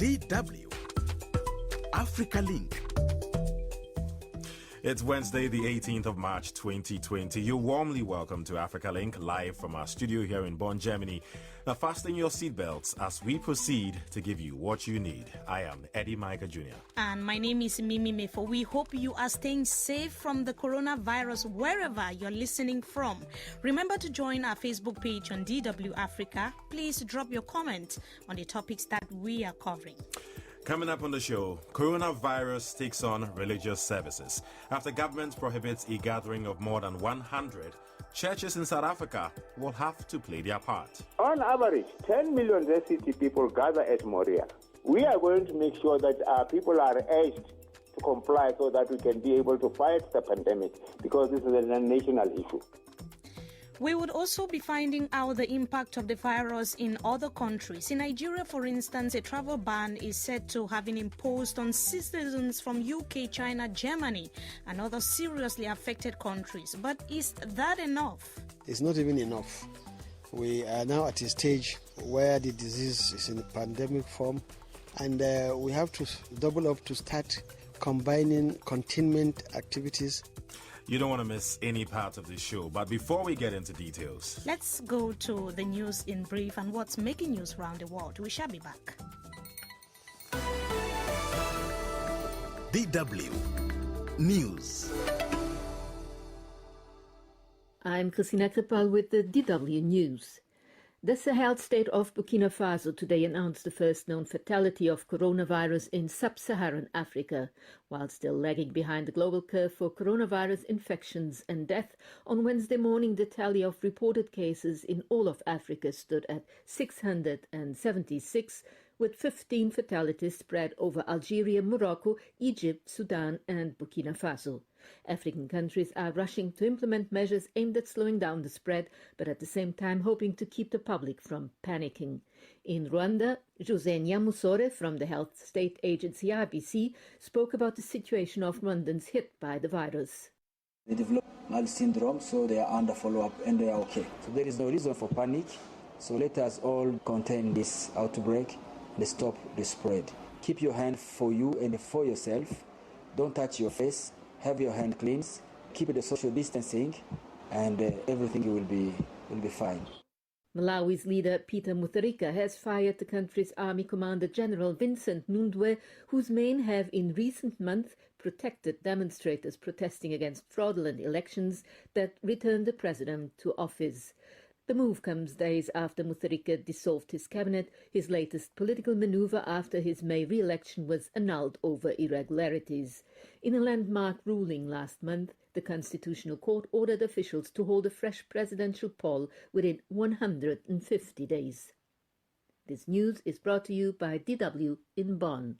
DW Africa Link. It's Wednesday, the 18th of March, 2020. You're warmly welcome to Africa Link, live from our studio here in Bonn, Germany. Now, fasten your seatbelts as we proceed to give you what you need. I am Eddie Micah Jr. And my name is Mimi Mefo. We hope you are staying safe from the coronavirus wherever you're listening from. Remember to join our Facebook page on DW Africa. Please drop your comment on the topics that we are covering. Coming up on the show, coronavirus takes on religious services. After government prohibits a gathering of more than 100, churches in South Africa will have to play their part. On average, 10 million ZCT people gather at Moria. We are going to make sure that our people are urged to comply so that we can be able to fight the pandemic, because this is a national issue. We would also be finding out the impact of the virus in other countries. In Nigeria, for instance, a travel ban is said to have been imposed on citizens from UK, China, Germany, and other seriously affected countries. But is that enough? It's not even enough. We are now at a stage where the disease is in pandemic form, and we have to double up to start combining containment activities. You don't want to miss any part of this show, but before we get into details, let's go to the news in brief and what's making news around the world. We shall be back. DW News. I'm Christina Krippal with the DW News. The Sahel state of Burkina Faso today announced the first known fatality of coronavirus in sub-Saharan Africa. While still lagging behind the global curve for coronavirus infections and death, on Wednesday morning the tally of reported cases in all of Africa stood at 676, with 15 fatalities spread over Algeria, Morocco, Egypt, Sudan and Burkina Faso. African countries are rushing to implement measures aimed at slowing down the spread, but at the same time hoping to keep the public from panicking. In Rwanda, José Nyamusore from the health state agency RBC spoke about the situation of Rwandans hit by the virus. They develop Nile syndrome, so they are under follow-up and they are okay. So there is no reason for panic. So let us all contain this outbreak and stop the spread. Keep your hand for you and for yourself. Don't touch your face. Have your hand clean, keep the social distancing, and everything will be fine. Malawi's leader Peter Mutharika has fired the country's army commander General Vincent Nundwe, whose men have in recent months protected demonstrators protesting against fraudulent elections that returned the president to office. The move comes days after Mutharika dissolved his cabinet, his latest political maneuver after his May re-election was annulled over irregularities. In a landmark ruling last month, the Constitutional Court ordered officials to hold a fresh presidential poll within 150 days. This news is brought to you by DW in Bonn.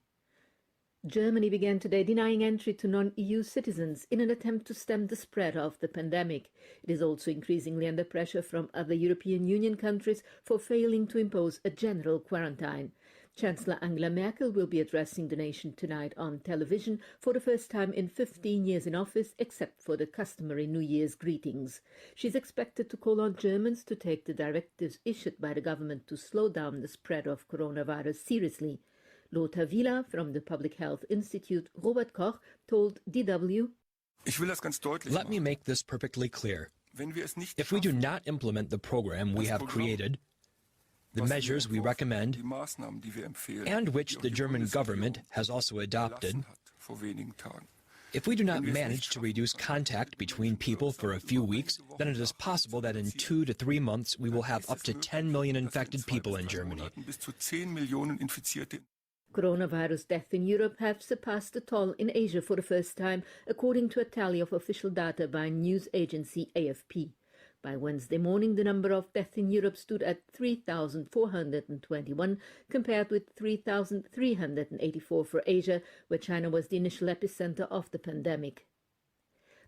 Germany began today denying entry to non-EU citizens in an attempt to stem the spread of the pandemic. It is also increasingly under pressure from other European Union countries for failing to impose a general quarantine. Chancellor Angela Merkel will be addressing the nation tonight on television for the first time in 15 years in office, except for the customary New Year's greetings. She's expected to call on Germans to take the directives issued by the government to slow down the spread of coronavirus seriously. Lothar Wieler from the Public Health Institute Robert Koch told DW, Let me make this perfectly clear. If we do not implement the program we have created, the measures we recommend, and which the German government has also adopted, if we do not manage to reduce contact between people for a few weeks, then it is possible that in 2 to 3 months we will have up to 10 million infected people in Germany. Coronavirus deaths in Europe have surpassed the toll in Asia for the first time, according to a tally of official data by news agency AFP. By Wednesday morning, the number of deaths in Europe stood at 3,421, compared with 3,384 for Asia, where China was the initial epicenter of the pandemic.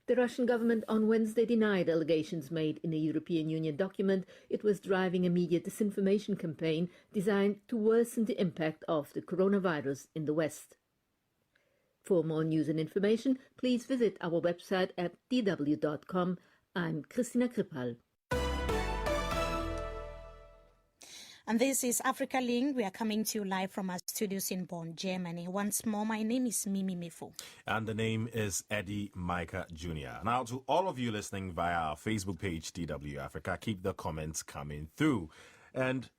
The Russian government on Wednesday denied allegations made in a European Union document it was driving a media disinformation campaign designed to worsen the impact of the coronavirus in the West. For more news and information, please visit our website at dw.com. I'm Christina Krippal. And this is Africa Link. We are coming to you live from our studios in Bonn, Germany. Once more, my name is Mimi Mefo. And the name is Eddie Micah Jr. Now, to all of you listening via our Facebook page, DW Africa, keep the comments coming through. And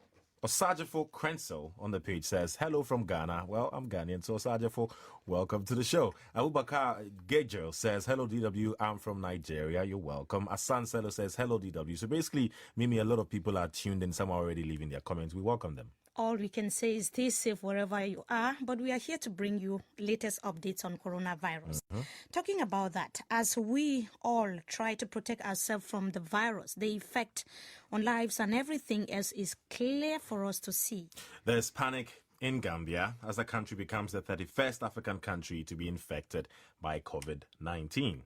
Osajafo Krenzel on the page says, hello from Ghana. Well, I'm Ghanaian, so Osajafo, welcome to the show. Abubakar Gejel says, hello, DW, I'm from Nigeria. You're welcome. Asan Selo says, hello, DW. So basically, Mimi, a lot of people are tuned in. Some are already leaving their comments. We welcome them. All we can say is stay safe wherever you are, but we are here to bring you latest updates on coronavirus. Talking about that, as we all try to protect ourselves from the virus, the effect on lives and everything else is clear for us to see. There's panic in Gambia as the country becomes the 31st African country to be infected by COVID-19.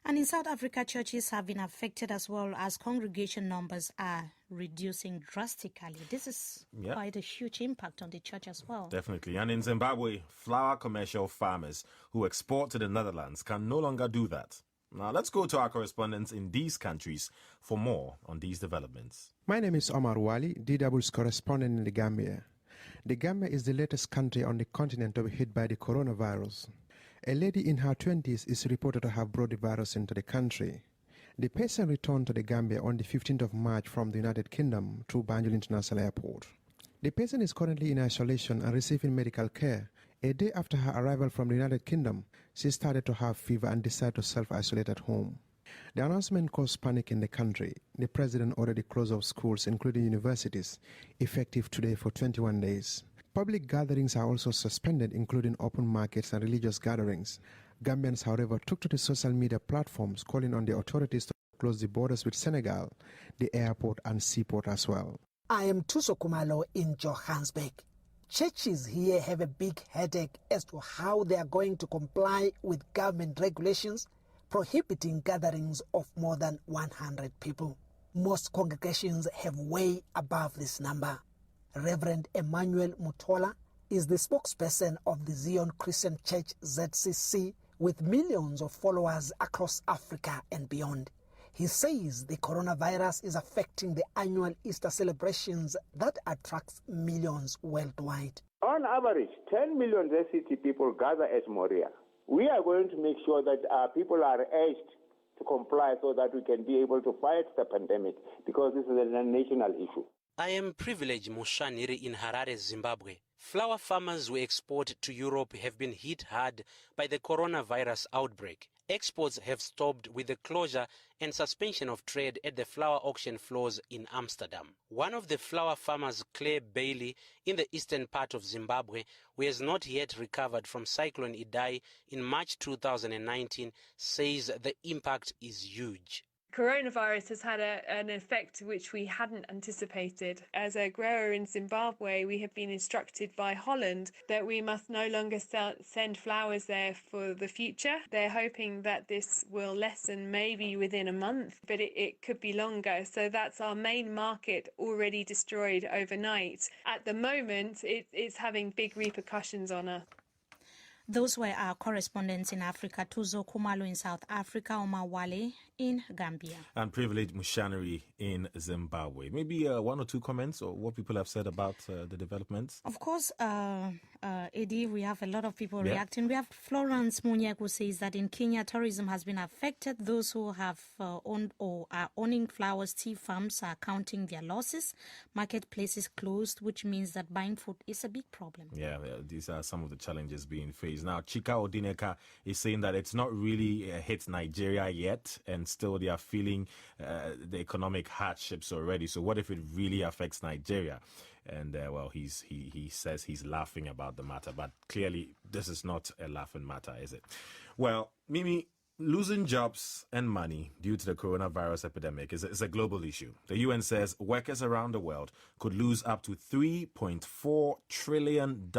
And in South Africa, churches have been affected as well as congregation numbers are reducing drastically. This is quite a huge impact on the church as well. Definitely. And in Zimbabwe, flour commercial farmers who export to the Netherlands can no longer do that. Now, let's go to our correspondents in these countries for more on these developments. My name is Omar Wali, DW's correspondent in the Gambia. The Gambia is the latest country on the continent to be hit by the coronavirus. A lady in her 20s is reported to have brought the virus into the country. The patient returned to the Gambia on the 15th of March from the United Kingdom through Banjul International Airport. The patient is currently in isolation and receiving medical care. A day after her arrival from the United Kingdom, she started to have fever and decided to self-isolate at home. The announcement caused panic in the country. The president already closed off schools, including universities, effective today for 21 days. Public gatherings are also suspended, including open markets and religious gatherings. Gambians, however, took to the social media platforms, calling on the authorities to close the borders with Senegal, the airport and seaport as well. I am Tuso Kumalo in Johannesburg. Churches here have a big headache as to how they are going to comply with government regulations prohibiting gatherings of more than 100 people. Most congregations have way above this number. Reverend Emmanuel Mutola is the spokesperson of the Zion Christian Church ZCC with millions of followers across Africa and beyond. He says the coronavirus is affecting the annual Easter celebrations that attracts millions worldwide. On average, 10 million ZCT people gather at Moria. We are going to make sure that our people are urged to comply so that we can be able to fight the pandemic, because this is a national issue. I am Privilege Mushaniri in Harare, Zimbabwe. Flour farmers who export to Europe have been hit hard by the coronavirus outbreak. Exports have stopped with the closure and suspension of trade at the flour auction floors in Amsterdam. One of the flour farmers, Claire Bailey, in the eastern part of Zimbabwe, who has not yet recovered from Cyclone Idai in March 2019, says the impact is huge. Coronavirus has had an effect which we hadn't anticipated. As a grower in Zimbabwe, we have been instructed by Holland that we must no longer send flowers there for the future. They're hoping that this will lessen maybe within a month, but it could be longer. So that's our main market already destroyed overnight. At the moment, it's having big repercussions on us. Those were our correspondents in Africa, Tuzo Kumalo in South Africa, Omar Wale in Gambia. And Privilege Mushanari in Zimbabwe. Maybe one or two comments or what people have said about the developments? Of course, Eddie, we have a lot of people reacting. We have Florence Munyek who says that in Kenya, tourism has been affected. Those who have owned or are owning flowers tea farms are counting their losses. Marketplaces closed, which means that buying food is a big problem. Yeah, these are some of the challenges being faced. Now, Chika Odineka is saying that it's not really hit Nigeria yet, and still they are feeling the economic hardships already. So what if it really affects Nigeria? And, well, he says he's laughing about the matter, but clearly this is not a laughing matter, is it? Well, Mimi, losing jobs and money due to the coronavirus epidemic is a global issue. The UN says workers around the world could lose up to $3.4 trillion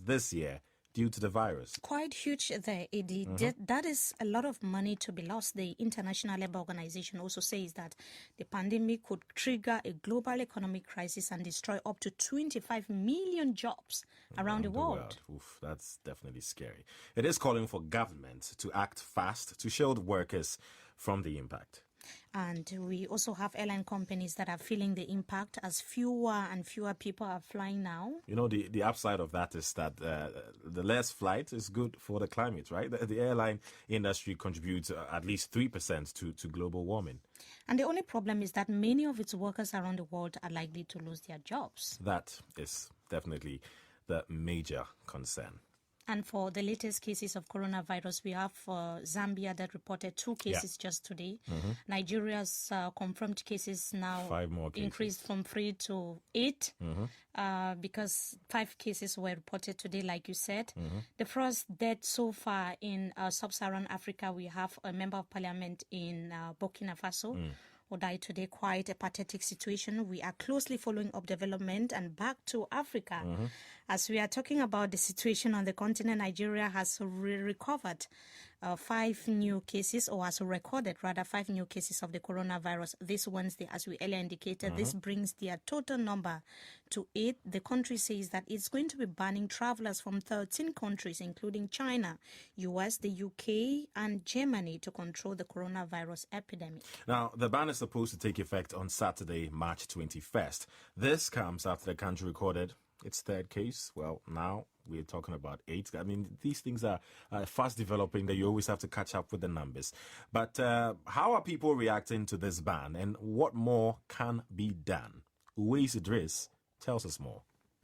this year due to the virus. Quite huge there, Eddie. That is a lot of money to be lost. The International Labour Organization also says that the pandemic could trigger a global economic crisis and destroy up to 25 million jobs around the world. Oof, that's definitely scary. It is calling for government to act fast to shield workers from the impact. And we also have airline companies that are feeling the impact as fewer and fewer people are flying now. You know, the upside of that is that the less flight is good for the climate, right? The airline industry contributes at least 3% to global warming. And the only problem is that many of its workers around the world are likely to lose their jobs. That is definitely the major concern. And for the latest cases of coronavirus, we have Zambia that reported 2 cases just today. Nigeria's confirmed cases now 5 more cases. Increased from 3 to 8 because 5 cases were reported today, like you said. The first death so far in sub-Saharan Africa, we have a member of parliament in Burkina Faso. Who died today. Quite a pathetic situation. We are closely following up development. And back to Africa. As we are talking about the situation on the continent, Nigeria has recovered 5 new cases, or has recorded rather 5 new cases of the coronavirus this Wednesday. As we earlier indicated, this brings their total number to 8. The country says that it's going to be banning travelers from 13 countries, including China, US, the UK, and Germany, to control the coronavirus epidemic. Now, the ban is supposed to take effect on Saturday, March 21st. This comes after the country recorded its 3rd case. Well, now we're talking about 8. I mean, these things are fast developing, that you always have to catch up with the numbers. But how are people reacting to this ban, and what more can be done? Uwais Idris tells us more.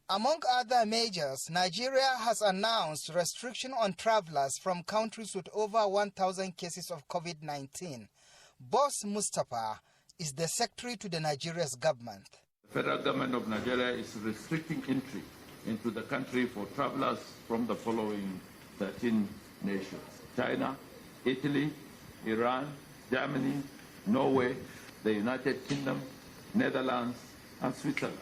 Among other measures, Nigeria has announced restriction on travelers from countries with over 1,000 cases of COVID-19. Boss Mustapha is the secretary to the Nigeria's government. The federal government of Nigeria is restricting entry into the country for travelers from the following 13 nations: China, Italy, Iran, Germany, Norway, the United Kingdom, Netherlands, and Switzerland.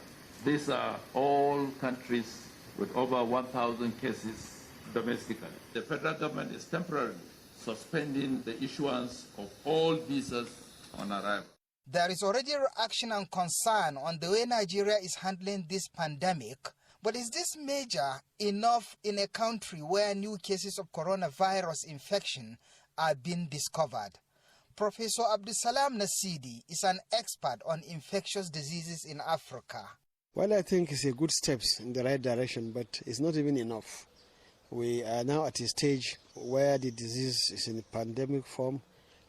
These are all countries with over 1,000 cases domestically. The federal government is temporarily suspending the issuance of all visas on arrival. There is already reaction and concern on the way Nigeria is handling this pandemic. But is this measure enough in a country where new cases of coronavirus infection are being discovered? Professor Abdusalam Nasidi is an expert on infectious diseases in Africa. Well, I think it's a good step in the right direction, but it's not even enough. We are now at a stage where the disease is in a pandemic form,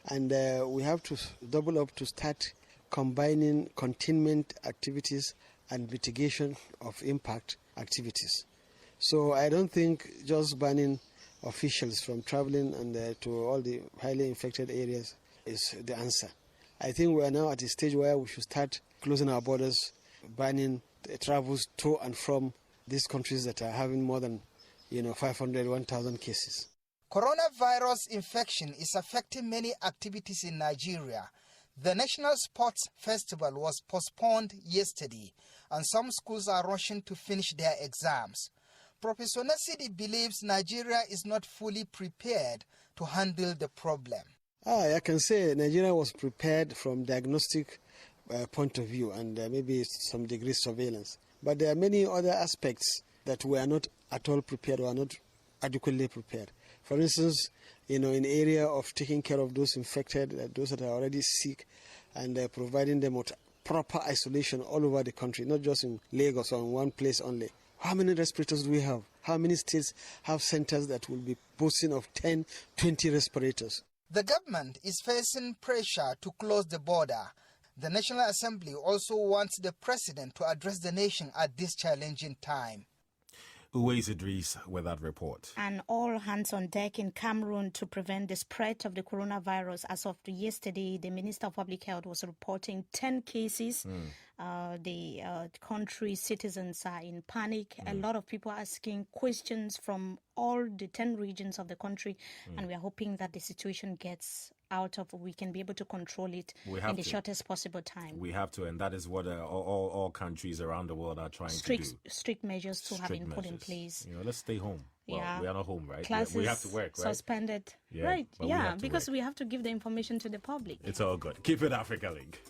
and we have to double up to start combining containment activities and mitigation of impact activities. So I don't think just banning officials from traveling and to all the highly infected areas is the answer. I think we are now at a stage where we should start closing our borders, banning the travels to and from these countries that are having more than 500, 1,000 cases. Coronavirus infection is affecting many activities in Nigeria. The National Sports Festival was postponed yesterday, and some schools are rushing to finish their exams. Professor Nasidi believes Nigeria is not fully prepared to handle the problem. I can say Nigeria was prepared from diagnostic point of view and maybe some degree surveillance. But there are many other aspects that we are not at all prepared or are not adequately prepared. For instance, in the area of taking care of those infected, those that are already sick, and providing them with proper isolation all over the country, not just in Lagos or in one place only. How many respirators do we have? How many states have centers that will be boasting of 10, 20 respirators? The government is facing pressure to close the border. The National Assembly also wants the president to address the nation at this challenging time. Uwais Idris with that report. And all hands on deck in Cameroon to prevent the spread of the coronavirus. As of yesterday, the Minister of Public Health was reporting 10 cases. The country's citizens are in panic. A lot of people are asking questions from all the 10 regions of the country. And we are hoping that the situation gets we can be able to control it in the shortest possible time. We have to, and that is what all countries around the world are trying to do. Strict measures to have been put in place. Let's stay home. Well, we are not home, right? Classes we have to work, right? Suspended. Right, because we have to give the information to the public. It's all good. Keep it Africa Link.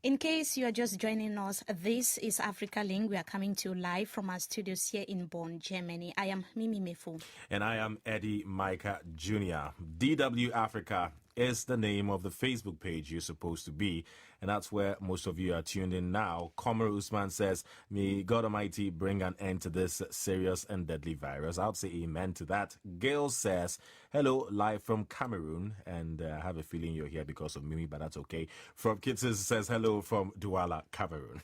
In case you are just joining us, this is Africa Link. We are coming to you live from our studios here in Bonn, Germany. I am Mimi Mefo. And I am Eddie Micah Jr. DW Africa is the name of the Facebook page you're supposed to be, and that's where most of you are tuned in now. Komer Usman says, may God Almighty bring an end to this serious and deadly virus. I would say amen to that. Gail says, hello, live from Cameroon, and I have a feeling you're here because of Mimi, but that's okay. From Kitsis says, hello from Douala, Cameroon.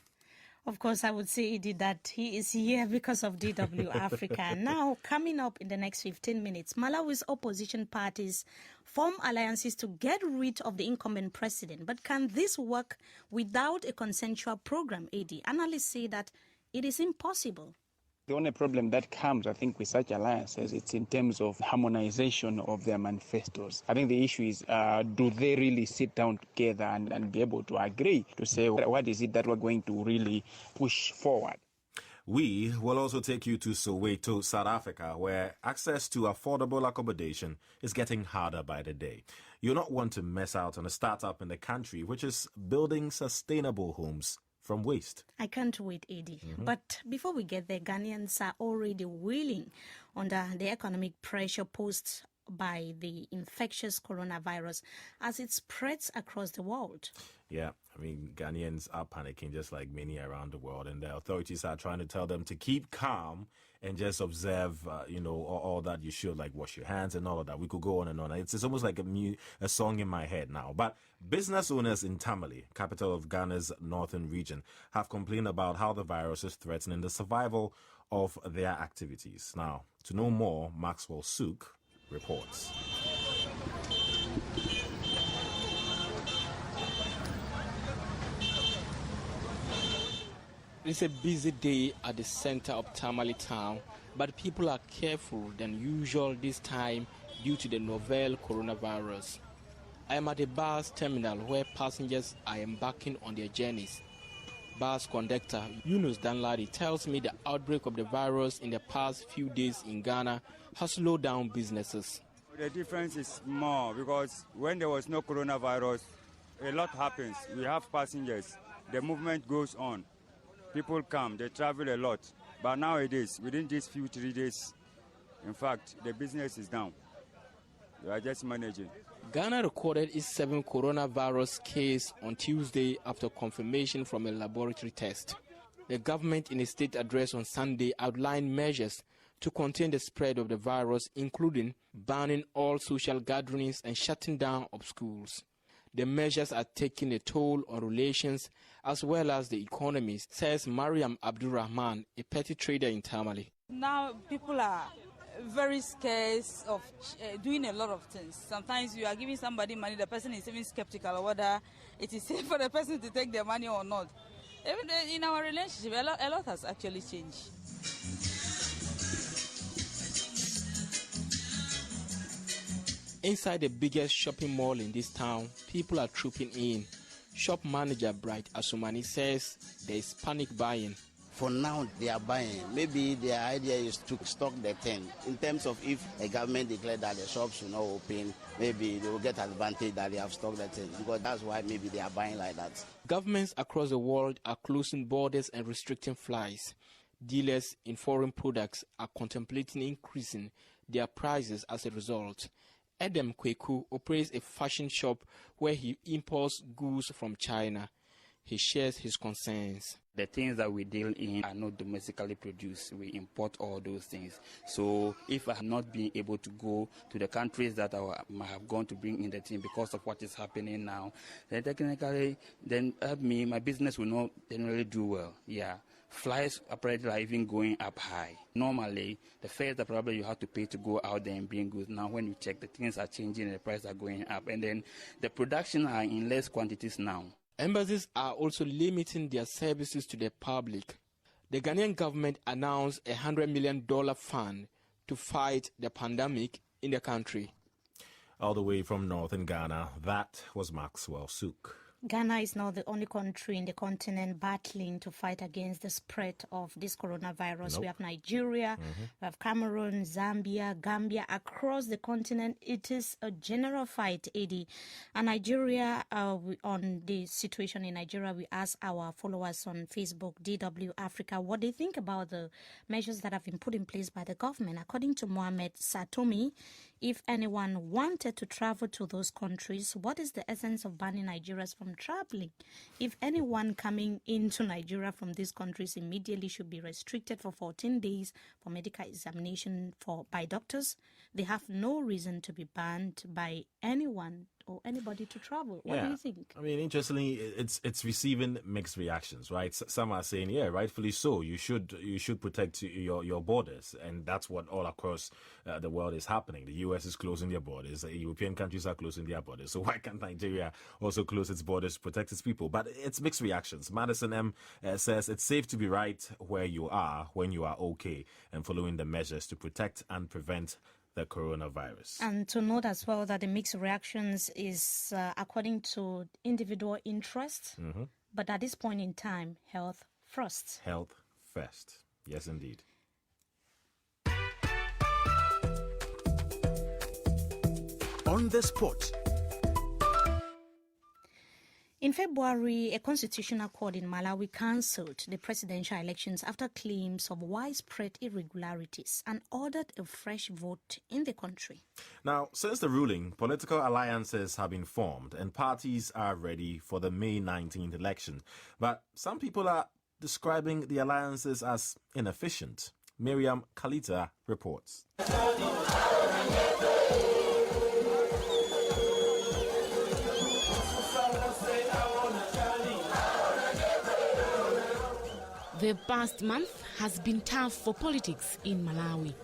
Of course, I would say that he is here because of DW Africa. Now, coming up in the next 15 minutes, Malawi's opposition parties form alliances to get rid of the incumbent president. But can this work without a consensual program, AD? Analysts say that it is impossible. The only problem that comes, I think, with such alliances, it's in terms of harmonization of their manifestos. I think the issue is, do they really sit down together and be able to agree to say, what is it that we're going to really push forward? We will also take you to Soweto, South Africa, where access to affordable accommodation is getting harder by the day. You'll not want to miss out on a startup in the country which is building sustainable homes from waste. I can't wait, Eddie. But before we get there, Ghanaians are already reeling under the economic pressure posed by the infectious coronavirus as it spreads across the world. Yeah, I mean, Ghanaians are panicking just like many around the world, and the authorities are trying to tell them to keep calm and just observe, all that you should, like wash your hands and all of that. We could go on and on. It's almost like a song in my head now. But business owners in Tamale, capital of Ghana's northern region, have complained about how the virus is threatening the survival of their activities. Now, to know more, Maxwell Sook reports. It's a busy day at the center of Tamale town, but people are careful than usual this time due to the novel coronavirus. I am at a bus terminal where passengers are embarking on their journeys. Bus conductor Yunus Danladi tells me the outbreak of the virus in the past few days in Ghana has slowed down businesses. The difference is more because when there was no coronavirus, a lot happens. We have passengers, the movement goes on. People come, they travel a lot. But nowadays, within these 3 days, in fact, the business is down. We are just managing. Ghana recorded its 7th coronavirus case on Tuesday after confirmation from a laboratory test. The government in a state address on Sunday outlined measures to contain the spread of the virus, including banning all social gatherings and shutting down of schools. The measures are taking a toll on relations as well as the economy, says Mariam Abdurrahman, a petty trader in Tamale. Now people are very scared of doing a lot of things. Sometimes you are giving somebody money, the person is even skeptical whether it is safe for the person to take their money or not. Even in our relationship, a lot has actually changed. Inside the biggest shopping mall in this town, people are trooping in. Shop manager Bright Asumani says there is panic buying. For now, they are buying. Maybe their idea is to stock the thing. In terms of if a government declared that the shops will not open, maybe they will get advantage that they have stocked the thing. Because that's why maybe they are buying like that. Governments across the world are closing borders and restricting flights. Dealers in foreign products are contemplating increasing their prices as a result. Adam Kweku operates a fashion shop where he imports goods from China. He shares his concerns. The things that we deal in are not domestically produced. We import all those things. So if I have not been able to go to the countries that I might have gone to bring in the thing because of what is happening now, then technically, my business will not generally do well. Yeah. Flights apparently are even going up high. Normally, the fares that probably you have to pay to go out there and bring goods. Now, when you check, the things are changing and the prices are going up. And then the production are in less quantities now. Embassies are also limiting their services to the public. The Ghanaian government announced a $100 million fund to fight the pandemic in the country. All the way from northern Ghana, that was Maxwell Sook. Ghana is not the only country in the continent battling to fight against the spread of this coronavirus. Nope. We have Nigeria, we have Cameroon, Zambia, Gambia. Across the continent, it is a general fight, Eddie. And Nigeria, on the situation in Nigeria, we asked our followers on Facebook, DW Africa, what they think about the measures that have been put in place by the government. According to Mohamed Satomi, if anyone wanted to travel to those countries, what is the essence of banning Nigerians from traveling? If anyone coming into Nigeria from these countries immediately should be restricted for 14 days for medical examination by doctors, they have no reason to be banned by anyone or anybody to travel. What do you think? I mean, interestingly, it's receiving mixed reactions, right? Some are saying, yeah, rightfully so. You should protect your borders, and that's what all across the world is happening. The US is closing their borders. European countries are closing their borders. So why can't Nigeria also close its borders to protect its people? But it's mixed reactions. Madison M says it's safe to be right where you are when you are okay and following the measures to protect and prevent the coronavirus. And to note as well that the mixed reactions is according to individual interests, but at this point in time, health first. Health first. Yes, indeed. On the spot. In February, a constitutional court in Malawi cancelled the presidential elections after claims of widespread irregularities and ordered a fresh vote in the country. Now, since the ruling, political alliances have been formed and parties are ready for the May 19th election. But some people are describing the alliances as inefficient. Miriam Kalita reports. The past month has been tough for politics in Malawi.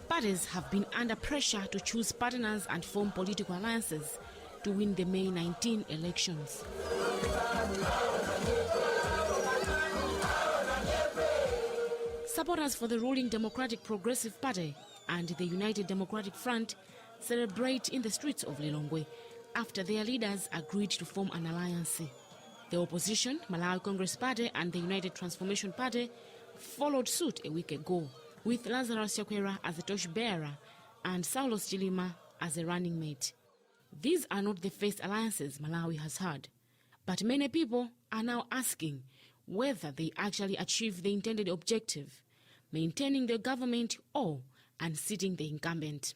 Parties have been under pressure to choose partners and form political alliances to win the May 19 elections. Supporters for the ruling Democratic Progressive Party and the United Democratic Front celebrate in the streets of Lilongwe after their leaders agreed to form an alliance. The opposition, Malawi Congress Party and the United Transformation Party, followed suit a week ago, with Lazarus Chakwera as the torchbearer and Saulos Chilima as a running mate. These are not the first alliances Malawi has had, but many people are now asking whether they actually achieve the intended objective, maintaining the government or unseating the incumbent.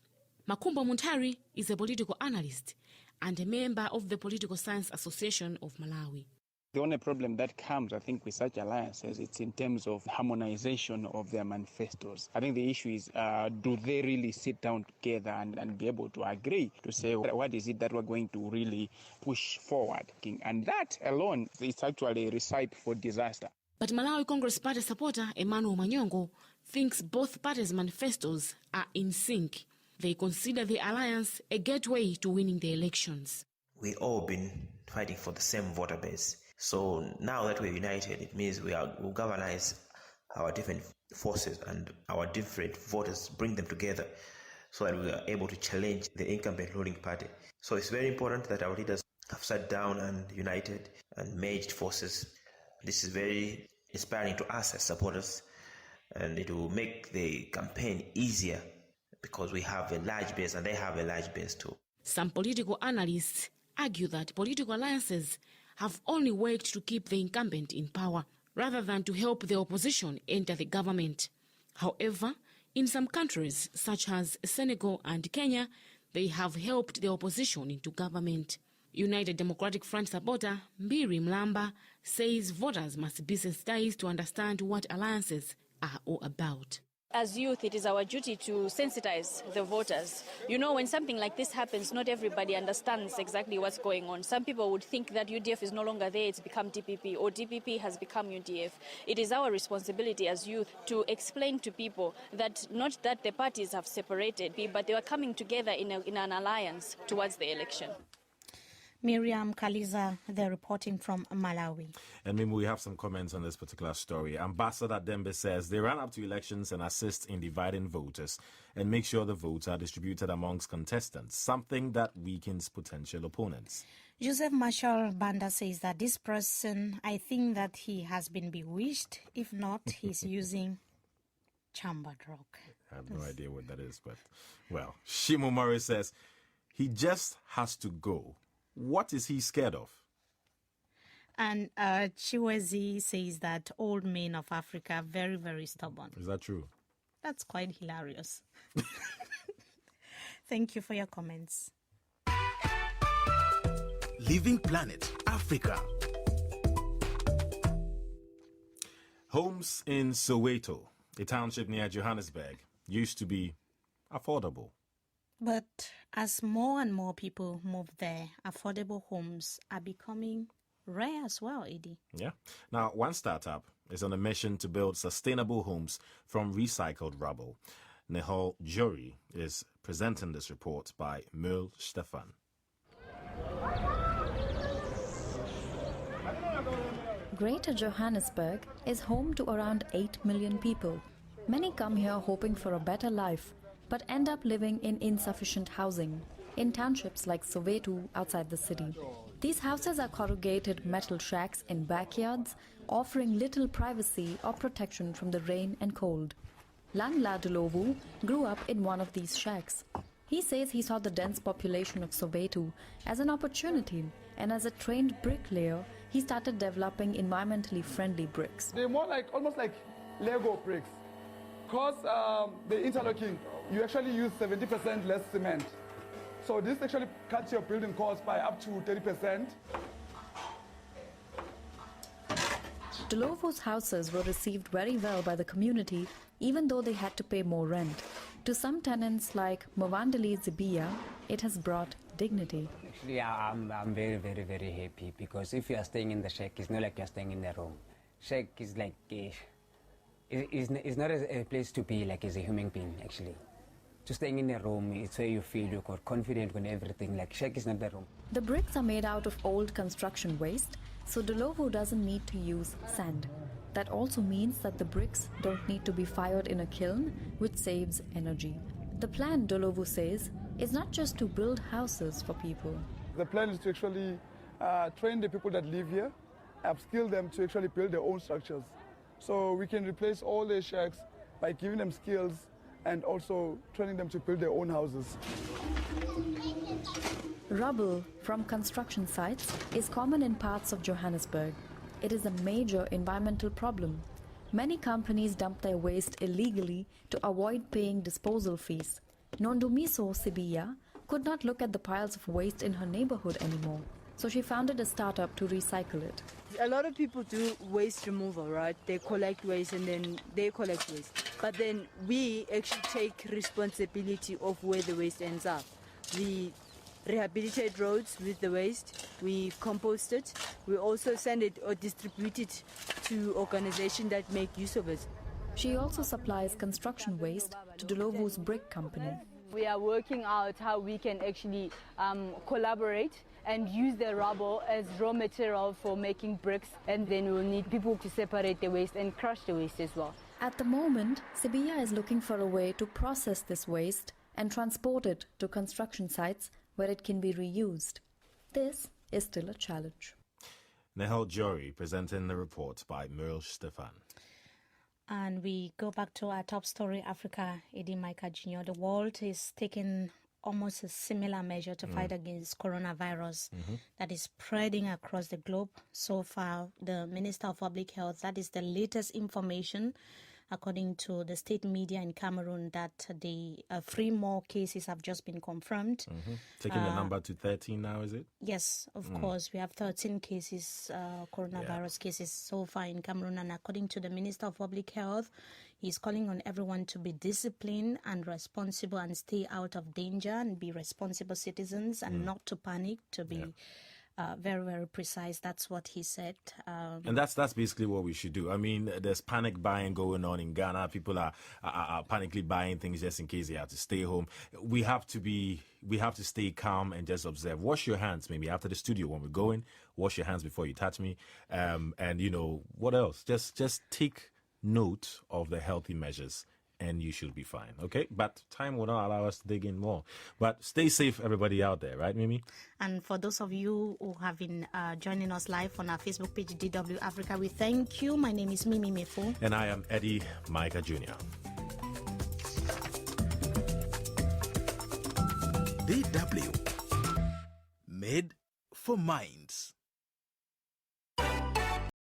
Makumbo Muntari is a political analyst and a member of the Political Science Association of Malawi. The only problem that comes, I think, with such alliances, it's in terms of harmonization of their manifestos. I think the issue is, do they really sit down together and be able to agree to say, what is it that we're going to really push forward? And that alone is actually a recipe for disaster. But Malawi Congress Party supporter Emmanuel Manyongo thinks both parties' manifestos are in sync. They consider the alliance a gateway to winning the elections. We've all been fighting for the same voter base. So now that we're united, it means we'll galvanize our different forces and our different voters, bring them together so that we are able to challenge the incumbent ruling party. So it's very important that our leaders have sat down and united and merged forces. This is very inspiring to us as supporters, and it will make the campaign easier because we have a large base and they have a large base too. Some political analysts argue that political alliances have only worked to keep the incumbent in power rather than to help the opposition enter the government. However, in some countries such as Senegal and Kenya, they have helped the opposition into government. United Democratic Front supporter Mbiri Mlamba says voters must be sensitized to understand what alliances are all about. As youth, it is our duty to sensitize the voters. You know, when something like this happens, not everybody understands exactly what's going on. Some people would think that UDF is no longer there, it's become DPP, or DPP has become UDF. It is our responsibility as youth to explain to people that not that the parties have separated, but they are coming together in an alliance towards the election. Miriam Kaliza, they're reporting from Malawi. And maybe we have some comments on this particular story. Ambassador Dembe says they ran up to elections and assist in dividing voters and make sure the votes are distributed amongst contestants, something that weakens potential opponents. Joseph Marshall Banda says that this person, I think that he has been bewitched. If not, he's using chambered rock. I have no idea what that is, but, well, Shimo Murray says he just has to go. What is he scared of? And Chiwezi says that old men of Africa are very, very stubborn. Is that true? That's quite hilarious. Thank you for your comments. Living Planet Africa. Homes in Soweto, a township near Johannesburg, used to be affordable. But as more and more people move there, affordable homes are becoming rare as well, Eddie. Yeah. Now, one startup is on a mission to build sustainable homes from recycled rubble. Nehal Jory is presenting this report by Merle Stefan. Greater Johannesburg is home to around 8 million people. Many come here hoping for a better life, but end up living in insufficient housing, in townships like Soweto outside the city. These houses are corrugated metal shacks in backyards, offering little privacy or protection from the rain and cold. Langla Dulovu grew up in one of these shacks. He says he saw the dense population of Soweto as an opportunity, and as a trained bricklayer, he started developing environmentally friendly bricks. They're more like, almost like Lego bricks. Because the interlocking, you actually use 70% less cement. So this actually cuts your building cost by up to 30%. Dulovu's houses were received very well by the community, even though they had to pay more rent. To some tenants like Mwandeli Zibiya, it has brought dignity. Actually, I'm very, very, very happy, because if you are staying in the shack, it's not like you're staying in the room. Shack is like, it's not a place to be like as a human being, actually. To staying in a room, it's where you feel you're confident with everything. Like, shack is not the room. The bricks are made out of old construction waste, so Dulovu doesn't need to use sand. That also means that the bricks don't need to be fired in a kiln, which saves energy. The plan, Dulovu says, is not just to build houses for people. The plan is to actually train the people that live here, upskill them to actually build their own structures. So we can replace all their shacks by giving them skills and also training them to build their own houses. Rubble from construction sites is common in parts of Johannesburg. It is a major environmental problem. Many companies dump their waste illegally to avoid paying disposal fees. Nondumiso Sibiya could not look at the piles of waste in her neighborhood anymore, so she founded a startup to recycle it. A lot of people do waste removal, right? They collect waste and then they collect waste. But then we actually take responsibility of where the waste ends up. We rehabilitate roads with the waste, we compost it, we also send it or distribute it to organizations that make use of it. She also supplies construction waste to Dulovu's brick company. We are working out how we can actually collaborate and use the rubble as raw material for making bricks, and then we'll need people to separate the waste and crush the waste as well. At the moment, Sibiya is looking for a way to process this waste and transport it to construction sites where it can be reused. This is still a challenge. Nehal Jory presenting the report by Merle Stefan. And we go back to our top story, Africa. Eddie Micah Jr. The world is taking almost a similar measure to fight against coronavirus that is spreading across the globe. So far, the Minister of Public Health, that is the latest information, according to the state media in Cameroon, that the 3 more cases have just been confirmed. Taking the number to 13 now, is it? Yes, of course. We have 13 cases, coronavirus cases so far in Cameroon. And according to the Minister of Public Health, he's calling on everyone to be disciplined and responsible and stay out of danger and be responsible citizens and not to panic, to be very, very precise. That's what he said. And that's basically what we should do. I mean, there's panic buying going on in Ghana. People are panically buying things just in case they have to stay home. We have to stay calm and just observe. Wash your hands maybe after the studio when we're going. Wash your hands before you touch me. And, you know, what else? Just take note of the healthy measures and you should be fine, okay? But time will not allow us to dig in more. But stay safe, everybody out there, right, Mimi? And for those of you who have been joining us live on our Facebook page, DW Africa, we thank you. My name is Mimi Mefo. And I am Eddie Micah Jr. DW. Made for minds.